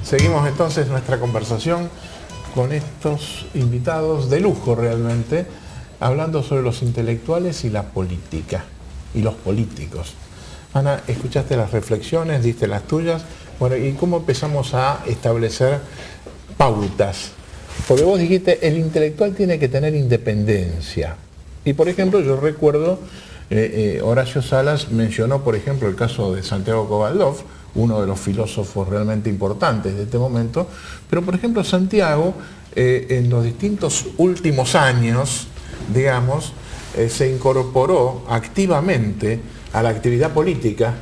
Seguimos entonces nuestra conversación con estos invitados de lujo realmente, hablando sobre los intelectuales y la política, y los políticos. Ana, escuchaste las reflexiones, diste las tuyas, bueno, ¿y cómo empezamos a establecer pautas? Porque vos dijiste, el intelectual tiene que tener independencia. Y por ejemplo, yo recuerdo, Horacio Salas mencionó, por ejemplo, el caso de Santiago Kovaldov, uno de los filósofos realmente importantes de este momento, pero por ejemplo Santiago, en los distintos últimos años, digamos, se incorporó activamente a la actividad política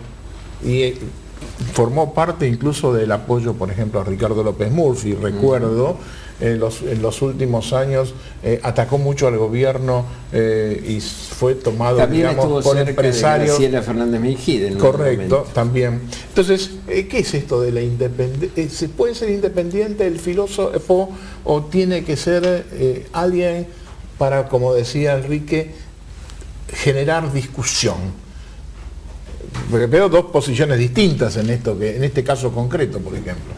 y formó parte incluso del apoyo, por ejemplo, a Ricardo López Murphy. Recuerdo, en los últimos años atacó mucho al gobierno y fue tomado, también digamos, por empresarios. Graciela Fernández Mejía. Correcto, también. Entonces, ¿qué es esto de la independencia? ¿Se puede ser independiente el filósofo o tiene que ser alguien para, como decía Enrique, generar discusión? Porque veo dos posiciones distintas en este caso concreto, por ejemplo.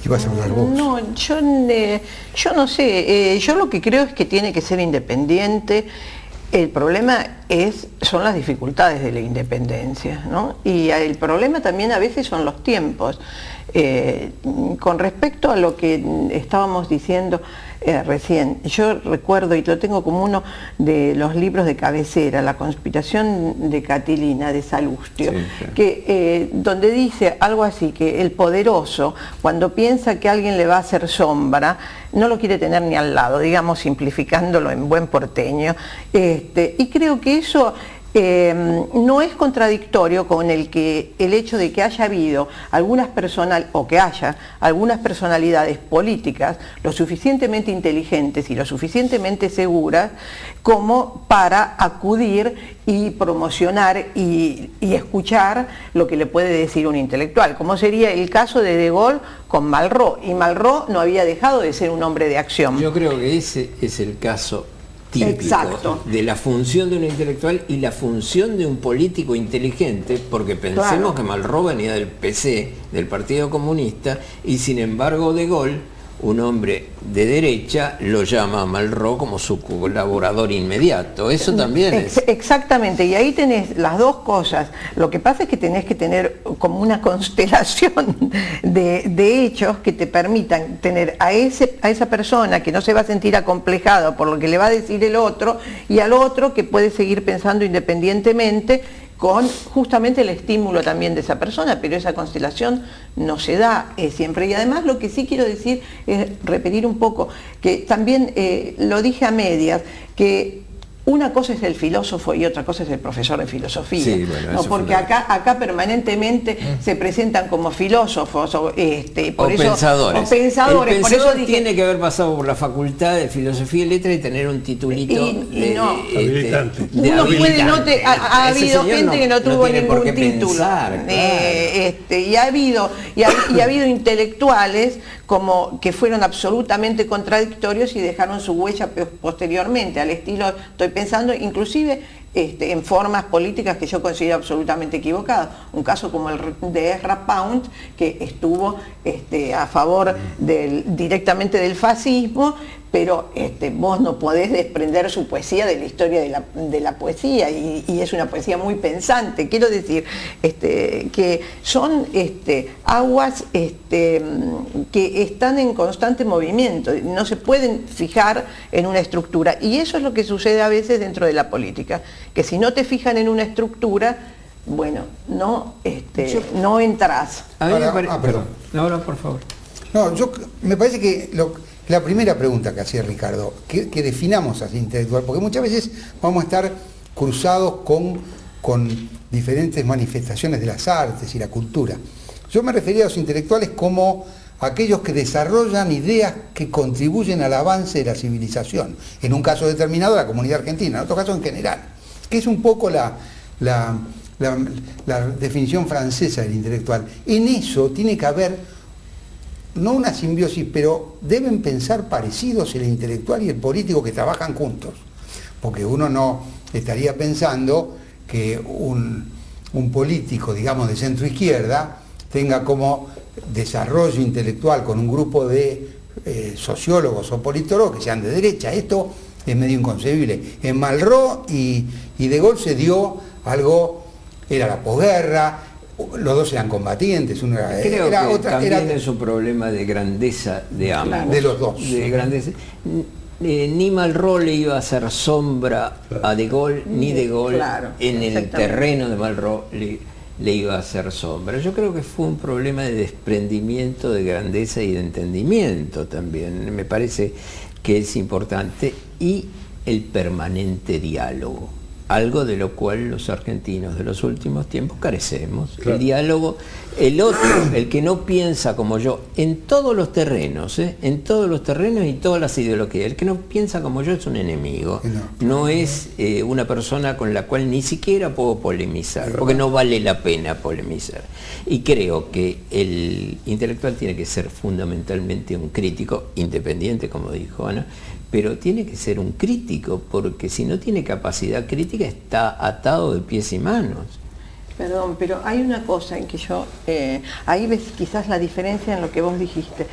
¿Y vas a hablar vos? No, yo no sé. Yo lo que creo es que tiene que ser independiente. El problema son las dificultades de la independencia, ¿no? Y el problema también a veces son los tiempos. Con respecto a lo que estábamos diciendo recién, yo recuerdo, y lo tengo como uno de los libros de cabecera, La conspiración de Catilina, de Salustio, que, donde dice algo así, que el poderoso, cuando piensa que alguien le va a hacer sombra, no lo quiere tener ni al lado, digamos, simplificándolo en buen porteño, y creo que eso no es contradictorio con el hecho de que haya habido algunas personalidades políticas lo suficientemente inteligentes y lo suficientemente seguras como para acudir y promocionar y escuchar lo que le puede decir un intelectual, como sería el caso de Gaulle con Malraux, y Malraux no había dejado de ser un hombre de acción. Yo creo que ese es el caso típico. Exacto. De la función de un intelectual y la función de un político inteligente, porque pensemos que Malraux venía del PC, del Partido Comunista, y sin embargo De Gaulle, un hombre de derecha, lo llama a Malraux como su colaborador inmediato. Eso también es... Exactamente, y ahí tenés las dos cosas. Lo que pasa es que tenés que tener como una constelación de hechos que te permitan tener a esa persona que no se va a sentir acomplejado por lo que le va a decir el otro, y al otro que puede seguir pensando independientemente, con justamente el estímulo también de esa persona, pero esa constelación no se da siempre. Y además lo que sí quiero decir es repetir un poco, que también lo dije a medias, que una cosa es el filósofo y otra cosa es el profesor de filosofía, sí, bueno, ¿no? Porque acá permanentemente se presentan como filósofos o pensadores. O pensadores. El por eso pensador tiene que haber pasado por la facultad de Filosofía y Letras y tener un titulito habilitante. Ha habido gente que no tuvo ningún título. Pensar, claro. Y ha habido intelectuales que fueron absolutamente contradictorios y dejaron su huella posteriormente, al estilo, estoy pensando inclusive en formas políticas que yo considero absolutamente equivocadas. Un caso como el de Ezra Pound, que estuvo a favor directamente del fascismo, pero vos no podés desprender su poesía de la historia de la poesía, y es una poesía muy pensante. Quiero decir que son aguas que están en constante movimiento, no se pueden fijar en una estructura, y eso es lo que sucede a veces dentro de la política, que si no te fijan en una estructura, bueno, no entras. Perdón. Ahora, por favor. No, me parece que la primera pregunta que hacía Ricardo, que definamos así intelectual, porque muchas veces vamos a estar cruzados con diferentes manifestaciones de las artes y la cultura. Yo me refería a los intelectuales como aquellos que desarrollan ideas que contribuyen al avance de la civilización, en un caso determinado la comunidad argentina, en otro caso en general, que es un poco la definición francesa del intelectual. En eso tiene que haber no una simbiosis, pero deben pensar parecidos el intelectual y el político, que trabajan juntos, porque uno no estaría pensando que un político, digamos, de centro izquierda tenga como desarrollo intelectual con un grupo de sociólogos o politólogos que sean de derecha. Esto es medio inconcebible. En Malraux y De Gaulle se dio algo, era la posguerra, los dos eran combatientes, uno era, creo era que otra, también era, es un problema de grandeza de ambos. de los dos. De grandeza. Ni Malraux le iba a hacer sombra a De Gaulle, ni De Gaulle en el terreno de Malraux le iba a hacer sombra. Yo creo que fue un problema de desprendimiento, de grandeza y de entendimiento también. Me parece que es importante, y el permanente diálogo, algo de lo cual los argentinos de los últimos tiempos carecemos. Claro. El diálogo, el otro, el que no piensa como yo, en todos los terrenos, en todos los terrenos y todas las ideologías, el que no piensa como yo es un enemigo, no es una persona con la cual ni siquiera puedo polemizar, porque no vale la pena polemizar. Y creo que el intelectual tiene que ser fundamentalmente un crítico, independiente, como dijo Ana, pero tiene que ser un crítico, porque si no tiene capacidad crítica está atado de pies y manos. Perdón, pero hay una cosa en que yo, ahí ves quizás la diferencia en lo que vos dijiste.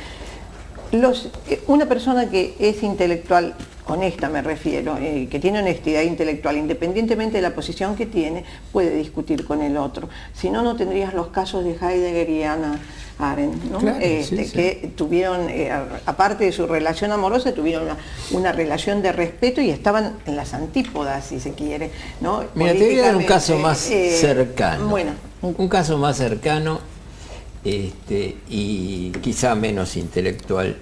Una persona que es intelectual, honesta me refiero, que tiene honestidad intelectual, independientemente de la posición que tiene, puede discutir con el otro. Si no, no tendrías los casos de Heidegger y Hannah Arendt, ¿no? Claro, sí. Que tuvieron, aparte de su relación amorosa, tuvieron una relación de respeto y estaban en las antípodas, si se quiere, ¿no? Mira, te voy a dar un caso más cercano. Bueno, un caso más cercano y quizá menos intelectual.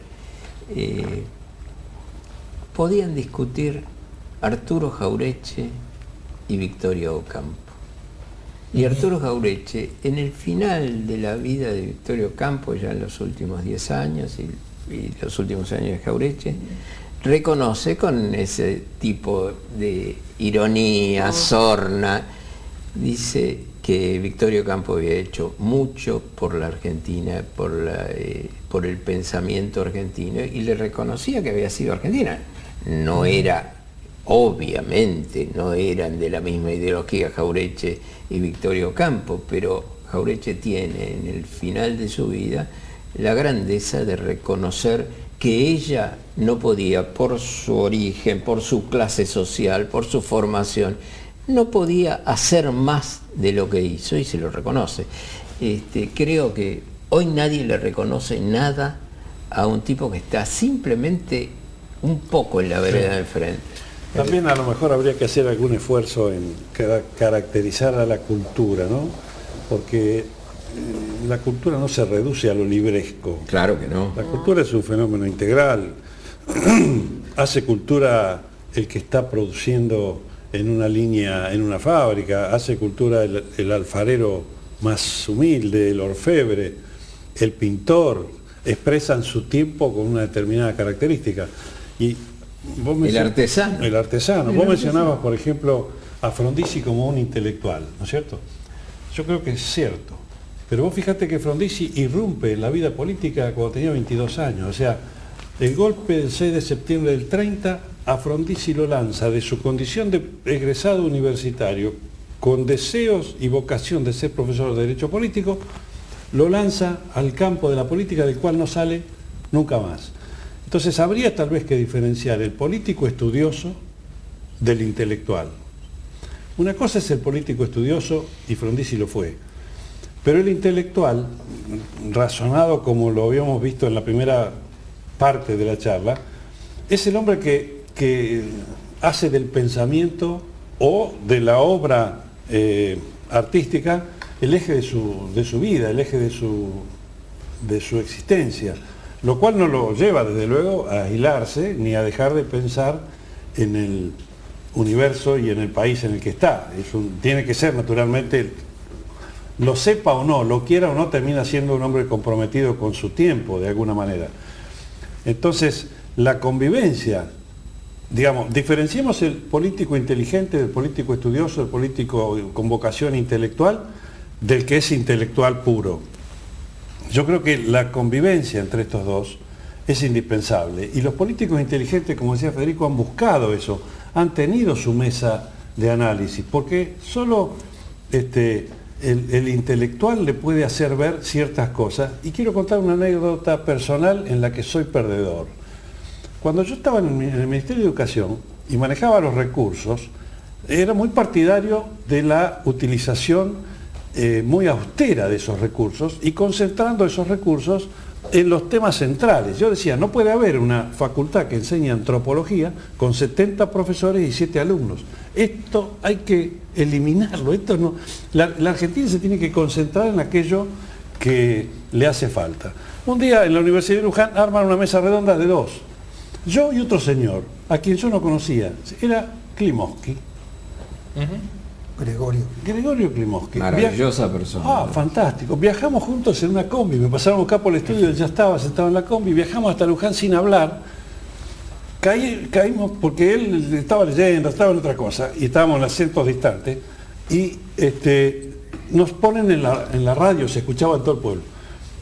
Podían discutir Arturo Jauretche y Victorio Ocampo. Y Arturo Jauretche, en el final de la vida de Victorio Ocampo, ya en los últimos 10 años y los últimos años de Jauretche, reconoce con ese tipo de ironía, sorna, dice que Victorio Ocampo había hecho mucho por la Argentina, por el pensamiento argentino, y le reconocía que había sido argentina. No era, obviamente, no eran de la misma ideología Jauretche y Victorio Ocampo, pero Jauretche tiene en el final de su vida la grandeza de reconocer que ella no podía, por su origen, por su clase social, por su formación, no podía hacer más de lo que hizo, y se lo reconoce. Creo que hoy nadie le reconoce nada a un tipo que está simplemente un poco en la vereda del frente. También a lo mejor habría que hacer algún esfuerzo en caracterizar a la cultura, ¿no? Porque la cultura no se reduce a lo libresco. Claro que no. La cultura es un fenómeno integral. Hace cultura el que está produciendo en una línea, en una fábrica, hace cultura el alfarero más humilde, el orfebre, el pintor, expresan su tiempo con una determinada característica. Y el artesano. El artesano. Vos mencionabas, por ejemplo, a Frondizi como un intelectual, ¿no es cierto? Yo creo que es cierto. Pero vos fíjate que Frondizi irrumpe en la vida política cuando tenía 22 años. O sea, el golpe del 6 de septiembre del 30, a Frondizi lo lanza de su condición de egresado universitario, con deseos y vocación de ser profesor de Derecho Político, lo lanza al campo de la política, del cual no sale nunca más. Entonces habría tal vez que diferenciar el político estudioso del intelectual. Una cosa es el político estudioso, y Frondizi lo fue, pero el intelectual, razonado como lo habíamos visto en la primera parte de la charla, es el hombre que hace del pensamiento o de la obra artística el eje de su vida, el eje de su existencia. Lo cual no lo lleva, desde luego, a aislarse ni a dejar de pensar en el universo y en el país en el que está. Tiene que ser, naturalmente, lo sepa o no, lo quiera o no, termina siendo un hombre comprometido con su tiempo, de alguna manera. Entonces, la convivencia, digamos, diferenciemos el político inteligente del político estudioso, del político con vocación intelectual, del que es intelectual puro. Yo creo que la convivencia entre estos dos es indispensable, y los políticos inteligentes, como decía Federico, han buscado eso, han tenido su mesa de análisis, porque solo el intelectual le puede hacer ver ciertas cosas. Y quiero contar una anécdota personal en la que soy perdedor. Cuando yo estaba en el Ministerio de Educación y manejaba los recursos, era muy partidario de la utilización muy austera de esos recursos y concentrando esos recursos en los temas centrales. Yo decía, no puede haber una facultad que enseñe antropología con 70 profesores y 7 alumnos. Esto hay que eliminarlo. Esto no. La Argentina se tiene que concentrar en aquello que le hace falta. Un día en la Universidad de Luján arman una mesa redonda de 2. Yo y otro señor, a quien yo no conocía, era Klimovsky. Gregorio Klimovsky. Maravillosa persona. Ah, fantástico. Viajamos juntos en una combi, me pasaron acá por el estudio, él ya estaba sentado en la combi, viajamos hasta Luján sin hablar. Caímos porque él estaba leyendo, estaba en otra cosa, y estábamos en asientos distantes, y nos ponen en la radio, se escuchaba en todo el pueblo.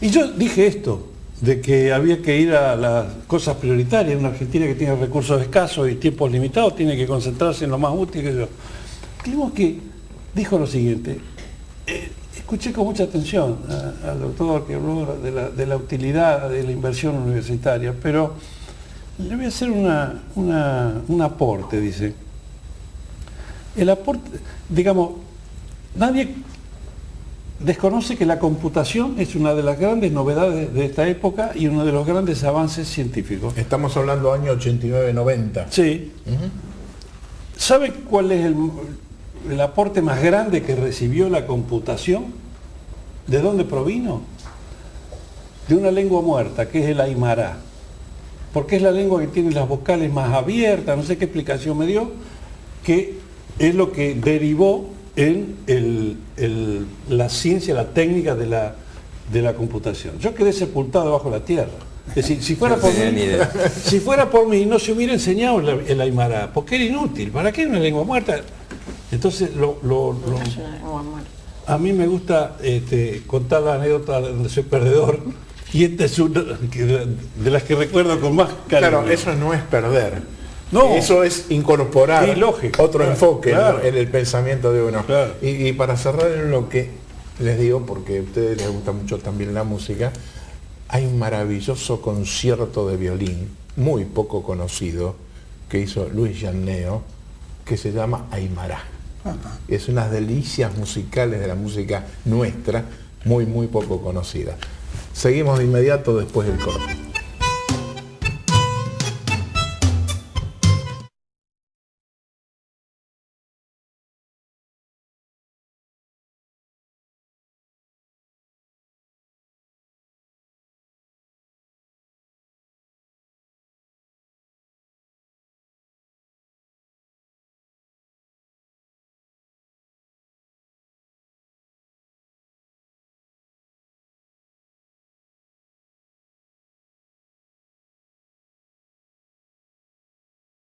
Y yo dije esto, de que había que ir a las cosas prioritarias. Una Argentina que tiene recursos escasos y tiempos limitados tiene que concentrarse en lo más útil que yo. Klimovsky dijo lo siguiente, escuché con mucha atención al doctor que habló de la utilidad de la inversión universitaria, pero le voy a hacer un aporte, dice. El aporte, digamos, nadie desconoce que la computación es una de las grandes novedades de esta época y uno de los grandes avances científicos. Estamos hablando año 89-90. Sí. ¿Sabe cuál es el aporte más grande que recibió la computación? ¿De dónde provino? De una lengua muerta, que es el aymara. Porque es la lengua que tiene las vocales más abiertas, no sé qué explicación me dio, que es lo que derivó en la ciencia, la técnica de la computación. Yo quedé sepultado bajo la tierra. Es decir, si fuera por mí, no se hubiera enseñado el aymara, porque era inútil. ¿Para qué una lengua muerta? Entonces, a mí me gusta contar la anécdota donde soy perdedor, y esta es una de las que recuerdo con más cariño. Claro, eso no es perder. No. Eso es incorporar otro enfoque en el pensamiento de uno. Claro. Y para cerrar en lo que les digo, porque a ustedes les gusta mucho también la música, hay un maravilloso concierto de violín, muy poco conocido, que hizo Luis Gianneo, que se llama Aymara. Es unas delicias musicales de la música nuestra, muy, muy poco conocida. Seguimos de inmediato después del corte.